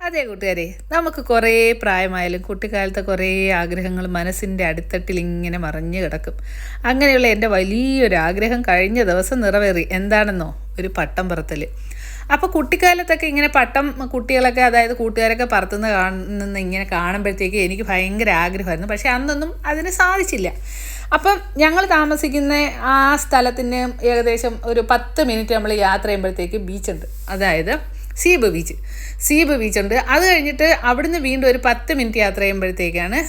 അതെ കൂട്ടുകാരെ, നമുക്ക് കുറേ പ്രായമായാലും കുട്ടിക്കാലത്തെ കുറേ ആഗ്രഹങ്ങൾ മനസ്സിൻ്റെ അടിത്തട്ടിൽ ഇങ്ങനെ മറിഞ്ഞു കിടക്കും. അങ്ങനെയുള്ള എൻ്റെ വലിയൊരു ആഗ്രഹം കഴിഞ്ഞ ദിവസം നിറവേറി. എന്താണെന്നോ? ഒരു പട്ടം പറത്തൽ. അപ്പോൾ കുട്ടിക്കാലത്തൊക്കെ ഇങ്ങനെ പട്ടം കുട്ടികളൊക്കെ, അതായത് കൂട്ടുകാരൊക്കെ പറത്തുന്ന ഇങ്ങനെ കാണുമ്പോഴത്തേക്ക് എനിക്ക് ഭയങ്കര ആഗ്രഹമായിരുന്നു. പക്ഷേ അന്നൊന്നും അതിന് സാധിച്ചില്ല. അപ്പം ഞങ്ങൾ താമസിക്കുന്ന ആ സ്ഥലത്തിന് ഏകദേശം ഒരു 10 മിനിറ്റ് നമ്മൾ യാത്ര ചെയ്യുമ്പോഴത്തേക്ക് ബീച്ചുണ്ട്. അതായത് സീബ് ബീച്ചുണ്ട്. അത് കഴിഞ്ഞിട്ട് അവിടുന്ന് വീണ്ടും ഒരു 10 മിനിറ്റ് യാത്ര ചെയ്യുമ്പോഴത്തേക്കാണ്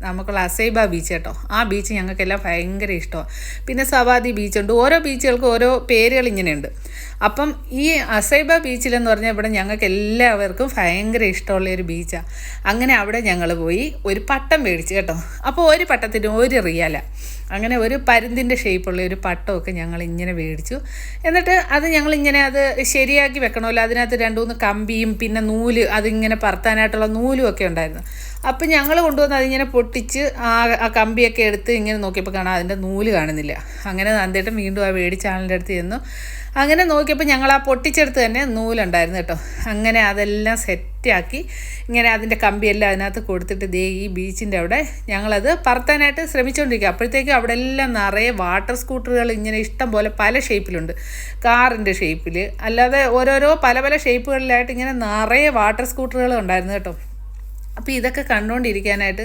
നമുക്കുള്ള അസൈബ ബീച്ച് കേട്ടോ. ആ ബീച്ച് ഞങ്ങൾക്കെല്ലാം ഭയങ്കര ഇഷ്ടമാണ്. പിന്നെ സവാദി ബീച്ചുണ്ട്. ഓരോ ബീച്ചുകൾക്കും ഓരോ പേരുകൾ ഇങ്ങനെയുണ്ട്. അപ്പം ഈ അസൈബ ബീച്ചിലെന്ന് പറഞ്ഞാൽ ഇവിടെ ഞങ്ങൾക്ക് എല്ലാവർക്കും ഭയങ്കര ഇഷ്ടമുള്ളൊരു ബീച്ചാണ്. അങ്ങനെ അവിടെ ഞങ്ങൾ പോയി ഒരു പട്ടം മേടിച്ചു കേട്ടോ. അപ്പോൾ ഒരു പട്ടത്തിന് 1 റിയാല. അങ്ങനെ ഒരു പരുന്തിൻ്റെ ഷേപ്പുള്ള ഒരു പട്ടമൊക്കെ ഞങ്ങളിങ്ങനെ മേടിച്ചു. എന്നിട്ട് അത് ഞങ്ങളിങ്ങനെ അത് ശരിയാക്കി വെക്കണമല്ലോ. അതിനകത്ത് 2-3 കമ്പിയും പിന്നെ നൂല്, അതിങ്ങനെ പറത്താനായിട്ടുള്ള നൂലും ഒക്കെ ഉണ്ടായിരുന്നു. അപ്പം ഞങ്ങൾ കൊണ്ടുവന്ന് അതിങ്ങനെ പൊട്ടിച്ച് ആ കമ്പിയൊക്കെ എടുത്ത് ഇങ്ങനെ നോക്കിയപ്പോൾ കാണാം അതിൻ്റെ നൂല് കാണുന്നില്ല. അങ്ങനെ നന്ദേട്ടൻ വീണ്ടും ആ മേടിച്ച ആളിൻ്റെ അടുത്ത് ചെന്നു. അങ്ങനെ നോക്കിയപ്പോൾ ഞങ്ങൾ ആ പൊട്ടിച്ചെടുത്ത് തന്നെ നൂലുണ്ടായിരുന്നു കേട്ടോ. അങ്ങനെ അതെല്ലാം സെറ്റാക്കി ഇങ്ങനെ അതിൻ്റെ കമ്പിയെല്ലാം അതിനകത്ത് കൊടുത്തിട്ട് ദേ ഈ ബീച്ചിൻ്റെ അവിടെ ഞങ്ങളത് പറത്താനായിട്ട് ശ്രമിച്ചുകൊണ്ടിരിക്കുക. അപ്പോഴത്തേക്കും അവിടെ എല്ലാം നിറയെ വാട്ടർ സ്കൂട്ടറുകൾ ഇങ്ങനെ ഇഷ്ടം പോലെ പല ഷേപ്പിലുണ്ട്. കാറിൻ്റെ ഷേപ്പിൽ അല്ലാതെ ഓരോരോ പല ഷേപ്പുകളിലായിട്ട് ഇങ്ങനെ നിറയെ വാട്ടർ സ്കൂട്ടറുകൾ ഉണ്ടായിരുന്നു കേട്ടോ. അപ്പോൾ ഇതൊക്കെ കണ്ടുകൊണ്ടിരിക്കാനായിട്ട്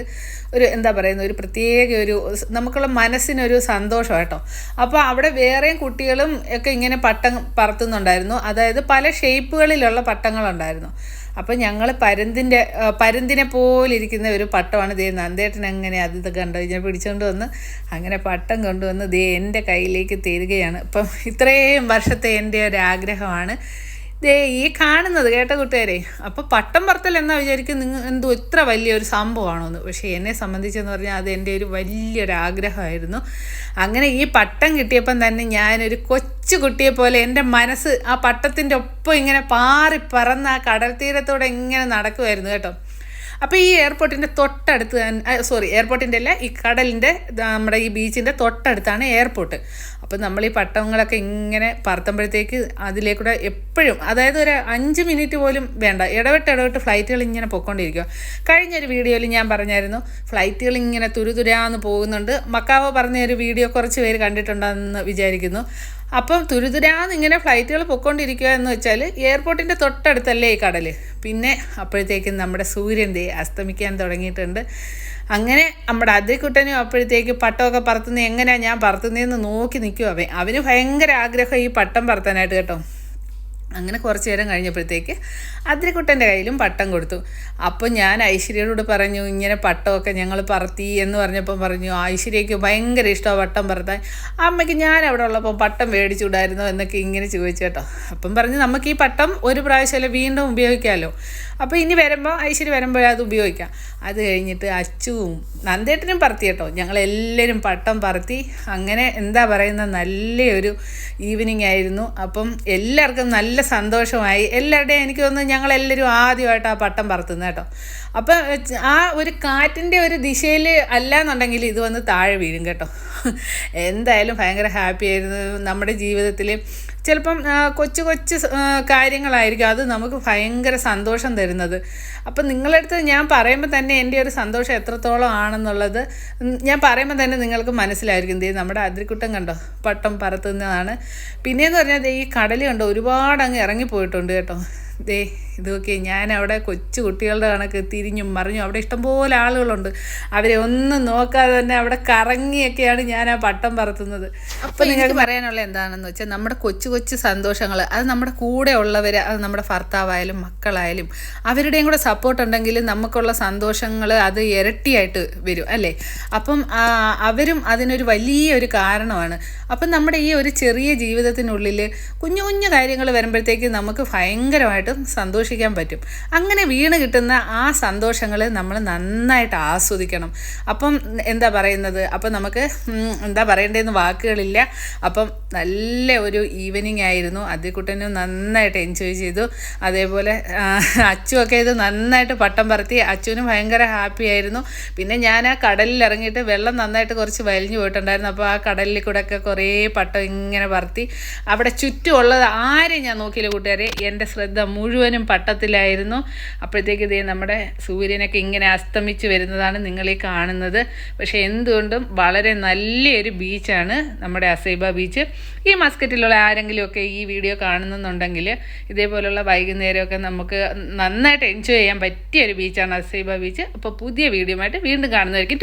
ഒരു എന്താ പറയുന്നത്, ഒരു പ്രത്യേക ഒരു നമുക്കുള്ള മനസ്സിനൊരു സന്തോഷം കേട്ടോ. അപ്പോൾ അവിടെ വേറെയും കുട്ടികളും ഒക്കെ ഇങ്ങനെ പട്ടം പറത്തുന്നുണ്ടായിരുന്നു. അതായത് പല ഷേപ്പുകളിലുള്ള പട്ടങ്ങളുണ്ടായിരുന്നു. അപ്പോൾ ഞങ്ങൾ പരുന്തിനെ പോലിരിക്കുന്ന ഒരു പട്ടമാണ് ദേ നന്ദേട്ടൻ അങ്ങനെ അത് കണ്ടു ഞാൻ പിടിച്ചുകൊണ്ട് വന്ന് അങ്ങനെ പട്ടം കൊണ്ടുവന്ന് ദേ എൻ്റെ കയ്യിലേക്ക് തരികയാണ്. അപ്പം ഇത്രയും വർഷത്തെ എൻ്റെ ഒരു ആഗ്രഹമാണ് ദേ ഈ കാണുന്നത് കേട്ടോ കൂട്ടുകാരെ. അപ്പോൾ പട്ടം പറത്തൽ എന്നാ വിചാരിക്കും നിങ്ങൾ എന്തോ ഇത്ര വലിയൊരു സംഭവമാണോന്ന്. പക്ഷേ എന്നെ സംബന്ധിച്ചെന്ന് പറഞ്ഞാൽ അത് എൻ്റെ ഒരു വലിയൊരു ആഗ്രഹമായിരുന്നു. അങ്ങനെ ഈ പട്ടം കിട്ടിയപ്പം തന്നെ ഞാനൊരു കൊച്ചു കുട്ടിയെ പോലെ എൻ്റെ മനസ്സ് ആ പട്ടത്തിൻ്റെ ഒപ്പം ഇങ്ങനെ പാറി പറന്ന് ആ കടൽ തീരത്തോടെ ഇങ്ങനെ നടക്കുമായിരുന്നു കേട്ടോ. അപ്പോൾ ഈ എയർപോർട്ടിൻ്റെ തൊട്ടടുത്ത് എയർപോർട്ടിൻ്റെ അല്ല, ഈ കടലിൻ്റെ നമ്മുടെ ഈ ബീച്ചിൻ്റെ തൊട്ടടുത്താണ് എയർപോർട്ട്. അപ്പോൾ നമ്മൾ ഈ പട്ടങ്ങളൊക്കെ ഇങ്ങനെ പറത്തുമ്പോഴത്തേക്ക് അതിലേക്കൂടെ എപ്പോഴും, അതായത് ഒരു 5 മിനിറ്റ് പോലും വേണ്ട, ഇടവിട്ട് ഫ്ലൈറ്റുകൾ ഇങ്ങനെ പൊയ്ക്കൊണ്ടിരിക്കുക. കഴിഞ്ഞൊരു വീഡിയോയിൽ ഞാൻ പറഞ്ഞായിരുന്നു ഫ്ലൈറ്റുകൾ ഇങ്ങനെ തുരുതുരാന്ന് പോകുന്നുണ്ട്. മക്കാവോ പറഞ്ഞൊരു വീഡിയോ കുറച്ച് പേര് കണ്ടിട്ടുണ്ടെന്ന് വിചാരിക്കുന്നു. അപ്പം തുരുതുരാന്ന് ഇങ്ങനെ ഫ്ലൈറ്റുകൾ പൊയ്ക്കൊണ്ടിരിക്കുക എന്ന് വെച്ചാൽ എയർപോർട്ടിൻ്റെ തൊട്ടടുത്തല്ലേ ഈ കടൽ. പിന്നെ അപ്പോഴത്തേക്കും നമ്മുടെ സൂര്യൻ അസ്തമിക്കാൻ തുടങ്ങിയിട്ടുണ്ട്. അങ്ങനെ നമ്മുടെ അതിക്കുട്ടനും അപ്പോഴത്തേക്ക് പട്ടമൊക്കെ പറത്തുന്നത് എങ്ങനെയാണ് ഞാൻ പറത്തുന്നതെന്ന് നോക്കി നിൽക്കും. അവന് ഭയങ്കര ആഗ്രഹം ഈ പട്ടം പറത്താനായിട്ട് കേട്ടോ. അങ്ങനെ കുറച്ച് നേരം കഴിഞ്ഞപ്പോഴത്തേക്ക് അതിരിക്കുട്ടൻ്റെ കയ്യിലും പട്ടം കൊടുത്തു. അപ്പോൾ ഞാൻ ഐശ്വര്യയോട് പറഞ്ഞു ഇങ്ങനെ പട്ടമൊക്കെ ഞങ്ങൾ പറത്തി എന്ന് പറഞ്ഞപ്പം പറഞ്ഞു ഐശ്വര്യയ്ക്ക് ഭയങ്കര ഇഷ്ടമാണ് പട്ടം പറത്താൻ. അമ്മയ്ക്ക് ഞാൻ അവിടെ ഉള്ളപ്പോൾ പട്ടം മേടിച്ചുവിടായിരുന്നോ എന്നൊക്കെ ഇങ്ങനെ ചോദിച്ചു കേട്ടോ. അപ്പം പറഞ്ഞു നമുക്ക് ഈ പട്ടം ഒരു പ്രാവശ്യമല്ല വീണ്ടും ഉപയോഗിക്കാമല്ലോ. അപ്പോൾ ഇനി ഐശ്വര്യ വരുമ്പോഴേ അത് ഉപയോഗിക്കാം. അത് കഴിഞ്ഞിട്ട് അച്ചുവും നന്ദേട്ടനും പറത്തി കേട്ടോ. ഞങ്ങളെല്ലാവരും പട്ടം പറത്തി. അങ്ങനെ എന്താ പറയുന്ന നല്ലൊരു ഈവനിങ് ആയിരുന്നു. അപ്പം എല്ലാവർക്കും നല്ല സന്തോഷമായി. എല്ലാവരുടെയും എനിക്ക് തോന്നുന്നു ഞങ്ങളെല്ലാവരും ആദ്യമായിട്ട് ആ പട്ടം പറത്തുന്നത് കേട്ടോ. അപ്പം ആ ഒരു കാറ്റിൻ്റെ ഒരു ദിശയിൽ അല്ല എന്നുണ്ടെങ്കിൽ ഇത് വന്ന് താഴെ വീഴും കേട്ടോ. എന്തായാലും ഭയങ്കര ഹാപ്പി ആയിരുന്നു. നമ്മുടെ ജീവിതത്തിൽ ചിലപ്പം കൊച്ചു കാര്യങ്ങളായിരിക്കും അത് നമുക്ക് ഭയങ്കര സന്തോഷം തരുന്നത്. അപ്പം നിങ്ങളുടെ അടുത്ത് ഞാൻ പറയുമ്പോൾ തന്നെ എൻ്റെ ഒരു സന്തോഷം എത്രത്തോളം ആണെന്നുള്ളത് ഞാൻ പറയുമ്പോൾ തന്നെ നിങ്ങൾക്ക് മനസ്സിലായിരിക്കും. നമ്മുടെ അതിരിക്കുട്ടൻ കണ്ടോ പട്ടം പറത്തുന്നതാണ്. പിന്നെയെന്ന് പറഞ്ഞാൽ ഈ കടൽ കണ്ടോ ഒരുപാട് അങ്ങ് ഇറങ്ങിപ്പോയിട്ടുണ്ട് കേട്ടോ. ഇതൊക്കെ ഞാൻ അവിടെ കൊച്ചു കുട്ടികളുടെ കണക്ക് തിരിഞ്ഞും മറിഞ്ഞും അവിടെ ഇഷ്ടംപോലെ ആളുകളുണ്ട്. അവരെ ഒന്നും നോക്കാതെ തന്നെ അവിടെ കറങ്ങിയൊക്കെയാണ് ഞാൻ ആ പട്ടം പറത്തുന്നത്. അപ്പോൾ നിങ്ങൾക്ക് പറയാനുള്ള എന്താണെന്ന് വെച്ചാൽ നമ്മുടെ കൊച്ചു സന്തോഷങ്ങൾ അത് നമ്മുടെ കൂടെ ഉള്ളവർ, അത് നമ്മുടെ ഭർത്താവായാലും മക്കളായാലും അവരുടെയും കൂടെ സപ്പോർട്ട് ഉണ്ടെങ്കിൽ നമുക്കുള്ള സന്തോഷങ്ങൾ അത് ഇരട്ടിയായിട്ട് വരും അല്ലേ. അപ്പം അവരും അതിനൊരു വലിയൊരു കാരണമാണ്. അപ്പം നമ്മുടെ ഈ ഒരു ചെറിയ ജീവിതത്തിനുള്ളിൽ കുഞ്ഞു കാര്യങ്ങൾ വരുമ്പോഴത്തേക്ക് നമുക്ക് ഭയങ്കരമായിട്ട് സന്തോഷിക്കാൻ പറ്റും. അങ്ങനെ വീണ് കിട്ടുന്ന ആ സന്തോഷങ്ങൾ നമ്മൾ നന്നായിട്ട് ആസ്വദിക്കണം. അപ്പം എന്താ പറയുന്നത്, അപ്പം നമുക്ക് എന്താ പറയേണ്ടതെന്ന് വാക്കുകളില്ല. അപ്പം നല്ല ഒരു ഈവനിങ് ആയിരുന്നു. അതിക്കുട്ടനും നന്നായിട്ട് എൻജോയ് ചെയ്തു. അതേപോലെ അച്ചുവൊക്കെ ഇത് നന്നായിട്ട് പട്ടം പറത്തി. അച്ചുവിനും ഭയങ്കര ഹാപ്പി ആയിരുന്നു. പിന്നെ ഞാൻ ആ കടലിൽ ഇറങ്ങിയിട്ട് വെള്ളം നന്നായിട്ട് കുറച്ച് വലിഞ്ഞു പോയിട്ടുണ്ടായിരുന്നു. അപ്പോൾ ആ കടലിൽ കൂടെ ഒക്കെ കുറേ പട്ടം ഇങ്ങനെ പറത്തി. അവിടെ ചുറ്റുമുള്ളത് ആരെയും ഞാൻ നോക്കിയില്ല കൂട്ടുകാരെ. എൻ്റെ ശ്രദ്ധ മുഴുവനും പട്ടത്തിലായിരുന്നു. അപ്പോഴത്തേക്ക് ഇതേ നമ്മുടെ സൂര്യനൊക്കെ ഇങ്ങനെ അസ്തമിച്ച് വരുന്നതാണ് നിങ്ങളീ കാണുന്നത്. പക്ഷേ എന്തുകൊണ്ടും വളരെ നല്ലൊരു ബീച്ചാണ് നമ്മുടെ അസൈബ ബീച്ച്. ഈ മസ്കറ്റിലുള്ള ആരെങ്കിലുമൊക്കെ ഈ വീഡിയോ കാണുന്നുണ്ടെങ്കിൽ ഇതേപോലുള്ള വൈകുന്നേരമൊക്കെ നമുക്ക് നന്നായിട്ട് എൻജോയ് ചെയ്യാൻ പറ്റിയ ഒരു ബീച്ചാണ് അസൈബ ബീച്ച്. അപ്പോൾ പുതിയ വീഡിയോ ആയിട്ട് വീണ്ടും കാണുന്നതായിരിക്കും.